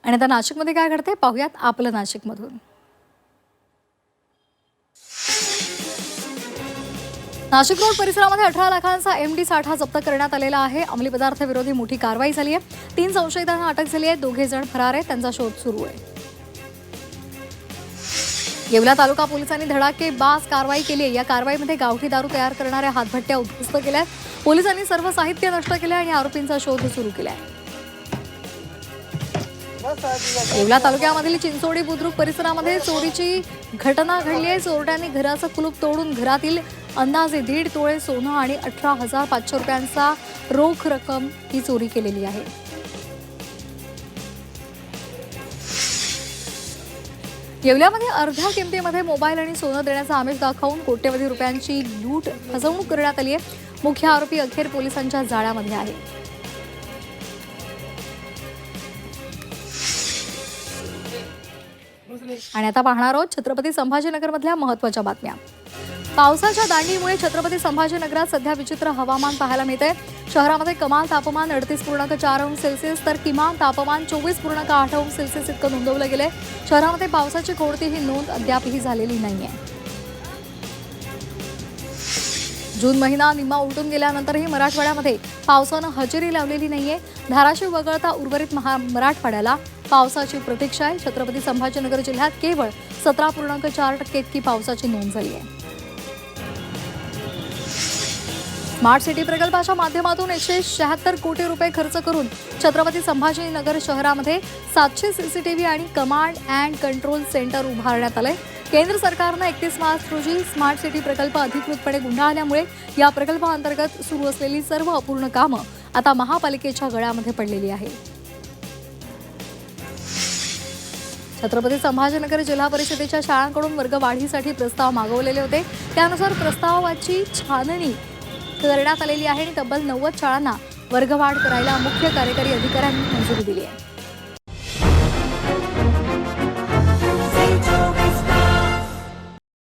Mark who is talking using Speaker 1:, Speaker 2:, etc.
Speaker 1: आणि आता नाशिकमध्ये काय घडते पाहूयात आपलं नाशिकमधून। नाशिक रोड परिसरामध्ये 18 लाखांचा एमडी साठा जप्त करण्यात आलेला आहे। अंमली पदार्थ विरोधी मोठी कारवाई झाली आहे। 3 संशयितांना अटक झाली आहे। दोघे जण फरार आहेत, त्यांचा शोध सुरू आहे। येवला तालुका पोलिसांनी धडाकेबाज कारवाई केली आहे। या कारवाईमध्ये गावठी दारू तयार करणाऱ्या हातभट्ट्या उद्ध्वस्त केल्या आहेत। पोलिसांनी सर्व साहित्य नष्ट केले आणि आरोपींचा शोध सुरू केला आहे। येवला तालुक्यामधील चिंचोडी बुद्रुक परिसरामध्ये चोरीची घटना घडली आहे। चोरट्यांनी घराचं कुलूप तोडून घरातील अंदाजे 1.5 तोळे सोनं आणि 18,500 रुपयांचा रोख रक्कम ही चोरी केलेली आहे। येवल्यामध्ये अर्ध्या किमतीमध्ये मोबाईल आणि सोनं देण्याचा आमिष दाखवून कोट्यवधी रुपयांची लूट फसवणूक करण्यात आली आहे। मुख्य आरोपी अखेर पोलिसांच्या जाळ्यामध्ये आहे। आणि आता पाहणार आहोत छत्रपती संभाजीनगरमधल्या महत्त्वाच्या बातम्या। पावसाच्या दांडीमुळे छत्रपती संभाजीनगरात सध्या विचित्र हवामान पाहायला मिळते। शहरामध्ये कमाल तापमान 38.4 अंश सेल्सिअस तर किमान तापमान 24.8 अंश सेल्सिअस इतकं नोंदवलं गेलंय। शहरामध्ये पावसाची कोणतीही नोंद अद्यापही झालेली नाहीये। जून महिना निम्मा उलटून गेल्यानंतरही मराठवाड्यामध्ये पावसानं हजेरी लावलेली नाहीये। धाराशिव वगळता उर्वरित मराठवाड्याला पावसाची प्रतीक्षा आहे। छत्रपती संभाजीनगर जिल्ह्यात केवळ 17.4% इतकी पावसाची नोंद झाली आहे। स्मार्ट सिटी प्रकल्पाच्या माध्यमातून 176 कोटी रुपये खर्च करून छत्रपती संभाजीनगर शहरामध्ये 700 सीसीटीव्ही आणि कमांड अँड कंट्रोल सेंटर उभारण्यात आले। केंद्र सरकारने 31 मार्च रोजी स्मार्ट सिटी प्रकल्प अधिकृतपणे गुंडाळल्यामुळे या प्रकल्पाअंतर्गत सुरू असलेली सर्व अपूर्ण कामं आता महापालिकेच्या गळ्यामध्ये पडलेली आहेत। छत्रपती संभाजीनगर जिल्हा परिषदेच्या शाळांकडून वर्गवाढीसाठी प्रस्ताव मागवलेले होते। त्यानुसार प्रस्तावाची छाननी करण्यात आलेली आहे आणि तब्बल 90 शाळांना वर्गवाढ करायला मुख्य कार्यकारी अधिकाऱ्यांनी मंजुरी दिली आहे।